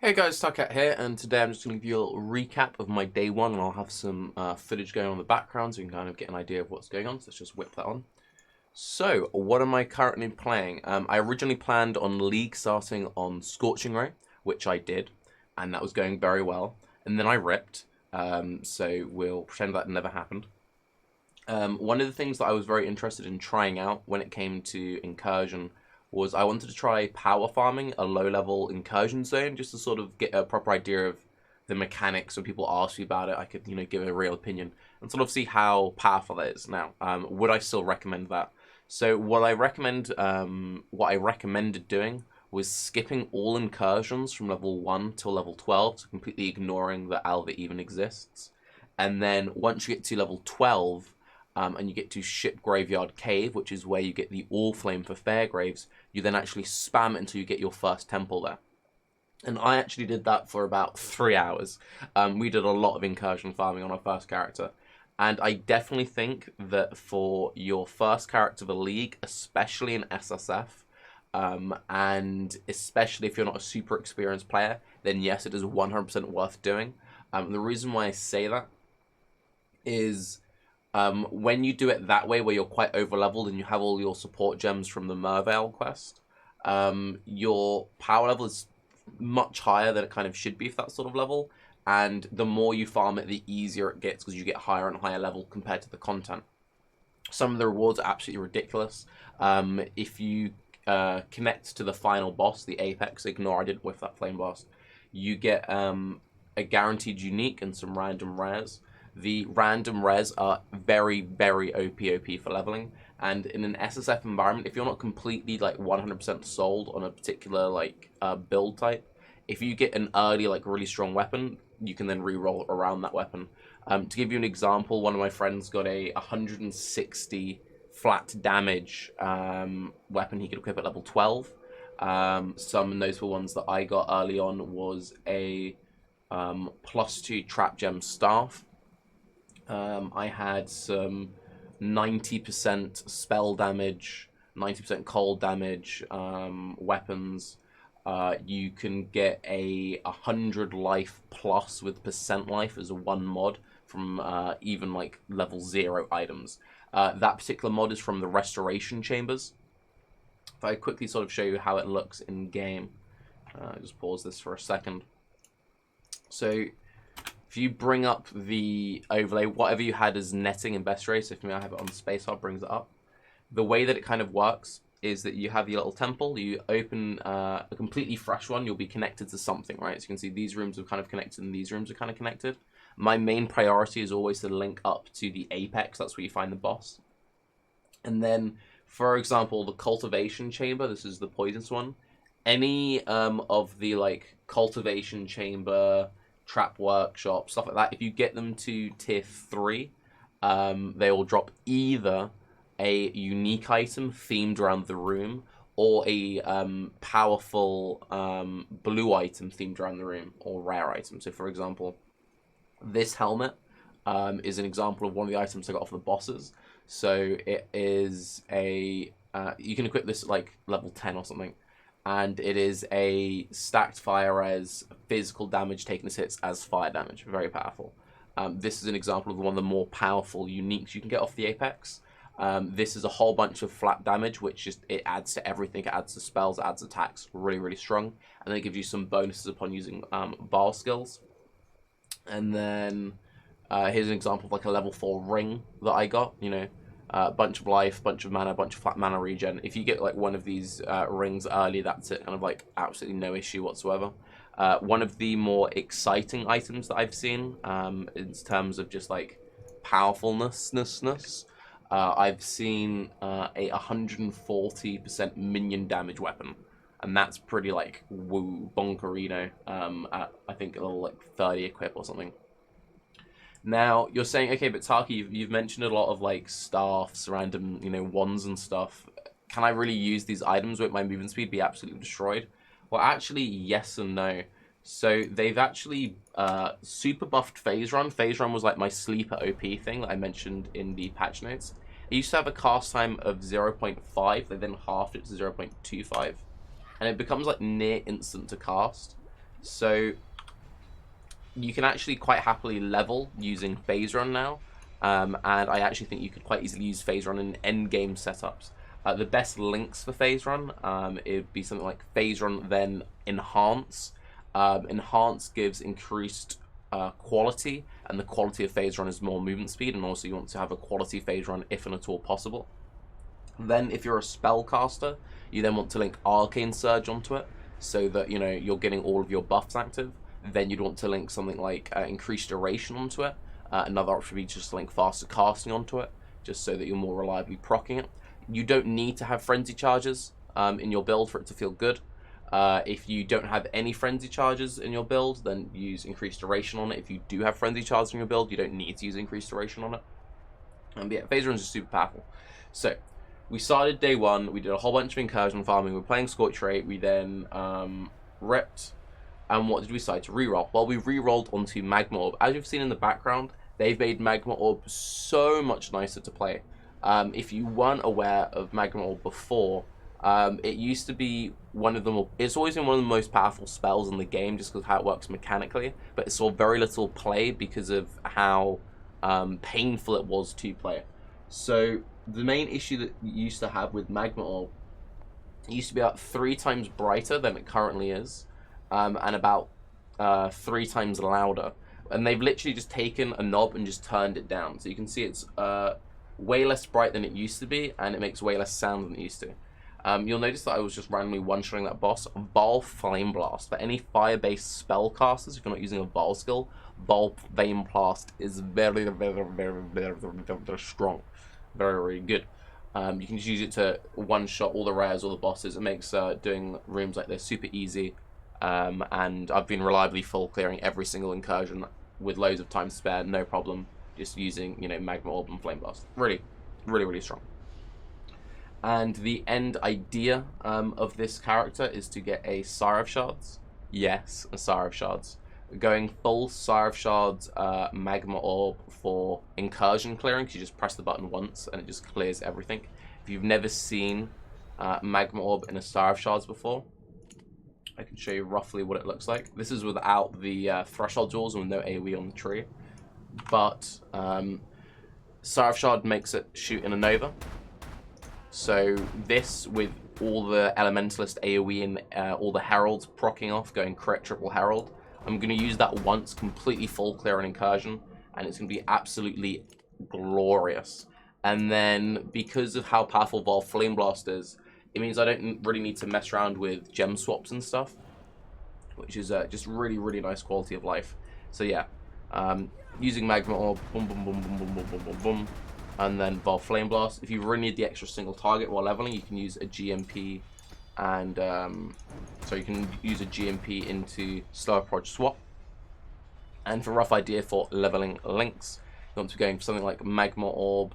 Hey guys, Tarke here, and today I'm just going to give you a little recap of my day one, and I'll have some footage going on in the background so you can kind of get an idea of what's going on, so let's just whip that on. So, what am I currently playing? I originally planned on League starting on Scorching Ray, which I did, and that was going very well, and then I ripped, so we'll pretend that never happened. One of the things that I was very interested in trying out when it came to Incursion was I wanted to try power farming a low-level Incursion zone just to sort of get a proper idea of the mechanics. When people ask me about it, I could, give a real opinion and sort of see how powerful that is. Now, would I still recommend that? So what I recommended doing was skipping all incursions from level 1 till level 12, so completely ignoring that Alva even exists. And then once you get to level 12, and you get to Ship Graveyard Cave, which is where you get the All Flame for Fairgraves, you then actually spam it until you get your first temple there. And I actually did that for about 3 hours. We did a lot of incursion farming on our first character. And I definitely think that for your first character of the league, especially in SSF, and especially if you're not a super experienced player, then yes, it is 100% worth doing. The reason why I say that is when you do it that way, where you're quite over-leveled and you have all your support gems from the Mervale quest, your power level is much higher than it kind of should be for that sort of level, and the more you farm it, the easier it gets because you get higher and higher level compared to the content. Some of the rewards are absolutely ridiculous. If you connect to the final boss, the Apex, ignore I did with that Flameblast, you get a guaranteed unique and some random rares. The random res are very, very OP for leveling, and in an SSF environment, if you're not completely like 100% sold on a particular build type, if you get an early really strong weapon, you can then re-roll around that weapon. To give you an example, one of my friends got a 160 flat damage weapon he could equip at level 12. Some notable ones that I got early on was a +2 trap gem staff. I had some 90% spell damage, 90% cold damage weapons. You can get a 100 life plus with percent life as a one mod from even level 0 items. That particular mod is from the Restoration Chambers. If I quickly sort of show you how it looks in game, just pause this for a second. So if you bring up the overlay, whatever you had as netting in best race, so for me I have it on spacebar, brings it up. The way that it kind of works is that you have your little temple, you open a completely fresh one, you'll be connected to something, right? So you can see these rooms are kind of connected and these rooms are kind of connected. My main priority is always to link up to the Apex, that's where you find the boss. And then, for example, the Cultivation Chamber, this is the poisonous one. Any of the Cultivation Chamber, Trap Workshop, stuff like that, if you get them to tier 3, they will drop either a unique item themed around the room or a powerful blue item themed around the room, or rare item. So for example, this helmet is an example of one of the items I got off the bosses. So it is a you can equip this at level 10 or something, and it is a stacked fire res, physical damage taken as hits as fire damage. Very powerful. This is an example of one of the more powerful uniques you can get off the Apex. This is a whole bunch of flat damage, which it adds to everything. It adds to spells, it adds attacks, really, really strong. And then it gives you some bonuses upon using Vaal skills. And then here's an example of a level 4 ring that I got, bunch of life, bunch of mana, bunch of flat mana regen. If you get one of these rings early, that's it, kind of absolutely no issue whatsoever. One of the more exciting items that I've seen in terms of just powerfulness, I've seen a 140% minion damage weapon, and that's pretty woo bonkerino at I think a little 30 equip or something. Now, you're saying, okay, but Tarke, you've mentioned a lot of staffs, random, wands and stuff. Can I really use these items? Won't my movement speed be absolutely destroyed? Well, actually, yes and no. So they've actually super buffed Phase Run. Phase Run was my sleeper OP thing that I mentioned in the patch notes. It used to have a cast time of 0.5. They then halved it to 0.25. And it becomes near instant to cast. So you can actually quite happily level using Phase Run now, and I actually think you could quite easily use Phase Run in endgame setups. The best links for Phase Run, it would be something like Phase Run, then Enhance. Enhance gives increased quality, and the quality of Phase Run is more movement speed, and also you want to have a quality Phase Run if and at all possible. Then if you're a spellcaster, you then want to link Arcane Surge onto it, so that you're getting all of your buffs active. Then you'd want to link something like increased duration onto it. Another option would be just to link faster casting onto it, just so that you're more reliably proccing it. You don't need to have frenzy charges in your build for it to feel good. If you don't have any frenzy charges in your build, then use increased duration on it. If you do have frenzy charges in your build, you don't need to use increased duration on it. But yeah, Phase Runs are super powerful. So we started day one. We did a whole bunch of incursion farming. We were playing Scorch Ray. We then ripped. And what did we decide to reroll? Well, we re-rolled onto Magma Orb. As you've seen in the background, they've made Magma Orb so much nicer to play. If you weren't aware of Magma Orb before, it used to be one of the it's always been one of the most powerful spells in the game, just because of how it works mechanically, but it saw very little play because of how painful it was to play. So the main issue that you used to have with Magma Orb, it used to be about 3 times brighter than it currently is. And about 3 times louder. And they've literally just taken a knob and just turned it down. So you can see it's way less bright than it used to be, and it makes way less sound than it used to. You'll notice that I was just randomly one-shotting that boss. Vaal Flameblast. For any fire-based spellcasters, if you're not using a Vaal skill, Vaal Flameblast is very, very, very, very, very strong. Very, very good. You can just use it to one-shot all the rares, all the bosses. It makes doing rooms like this super easy. And I've been reliably full clearing every single incursion with loads of time to spare, no problem, just using, Magma Orb and Flame Blast. Really, really, really strong. And the end idea of this character is to get a Sire of Shards. Yes, a Sire of Shards. Going full Sire of Shards Magma Orb for incursion clearing, because you just press the button once and it just clears everything. If you've never seen Magma Orb in a Sire of Shards before, I can show you roughly what it looks like. This is without the threshold jewels and with no AoE on the tree. But Sire of Shard makes it shoot in a Nova. So this, with all the Elementalist AoE and all the Heralds proccing off, going crit triple Herald, I'm going to use that once, completely full clear an incursion, and it's going to be absolutely glorious. And then, because of how powerful Vaal Flameblast is, it means I don't really need to mess around with gem swaps and stuff, which is just really, really nice quality of life. So yeah, using Magma Orb, boom, boom, boom, boom, boom, boom, boom, boom, boom, and then Vaal Flameblast. If you really need the extra single target while leveling, you can use a GMP, and so you can use a GMP into Slower Proj Swap. And for a rough idea for leveling links, you want to be going for something like Magma Orb,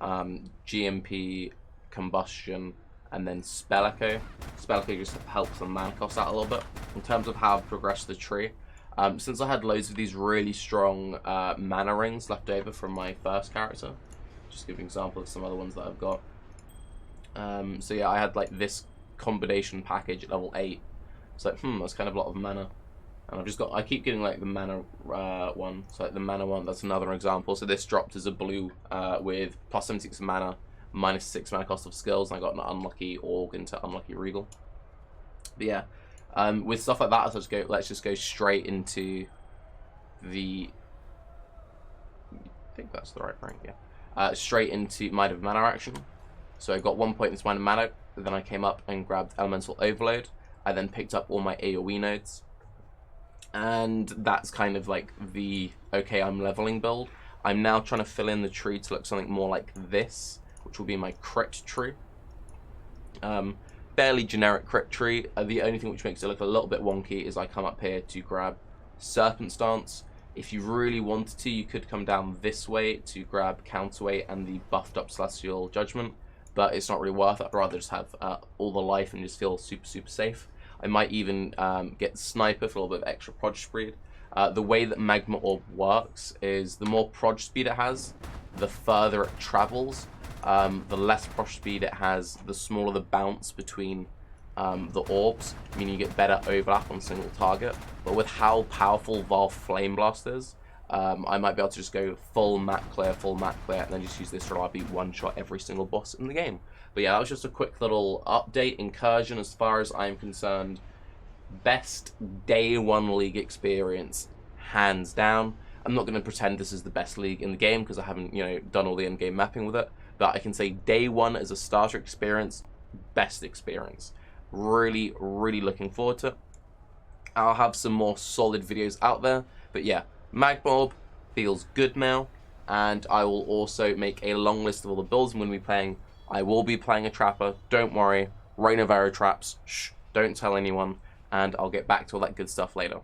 GMP, Combustion, and then Spell Echo. Spell Echo just helps the mana cost out a little bit. In terms of how I've progressed the tree, since I had loads of these really strong mana rings left over from my first character, just give an example of some other ones that I've got. So yeah, I had like this combination package at level 8. It's like, that's kind of a lot of mana. And I keep getting like the mana one. So like the mana one, that's another example. So this dropped as a blue with plus 76 mana, minus 6 mana cost of skills, and I got an unlucky Org into unlucky Regal. But yeah, with stuff like that, let's just go straight into the, I think that's the right rank, yeah. Straight into Might of Mana action. So I got 1 point in this Might of Mana, then I came up and grabbed Elemental Overload. I then picked up all my AoE nodes. And that's kind of like the, okay, I'm leveling build. I'm now trying to fill in the tree to look something more like this, which will be my crit tree. Fairly generic crit tree. The only thing which makes it look a little bit wonky is I come up here to grab Serpent Stance. If you really wanted to, you could come down this way to grab Counterweight and the buffed up Celestial Judgment, but it's not really worth it. I'd rather just have all the life and just feel super, super safe. I might even get Sniper for a little bit of extra proj speed. The way that Magma Orb works is the more proj speed it has, the further it travels. The less proj speed it has, the smaller the bounce between the orbs, meaning you get better overlap on single target. But with how powerful Vaal Flameblast is, I might be able to just go full map clear, and then just use this to reliably one-shot every single boss in the game. But yeah, that was just a quick little update. Incursion, as far as I'm concerned, best day one league experience, hands down. I'm not going to pretend this is the best league in the game because I haven't, done all the in-game mapping with it. But I can say day one as a starter experience, best experience. Really, really looking forward to it. I'll have some more solid videos out there. But yeah, Magmob feels good now. And I will also make a long list of all the builds I'm going to be playing. I will be playing a Trapper, don't worry. Rain of Arrow Traps, shh, don't tell anyone. And I'll get back to all that good stuff later.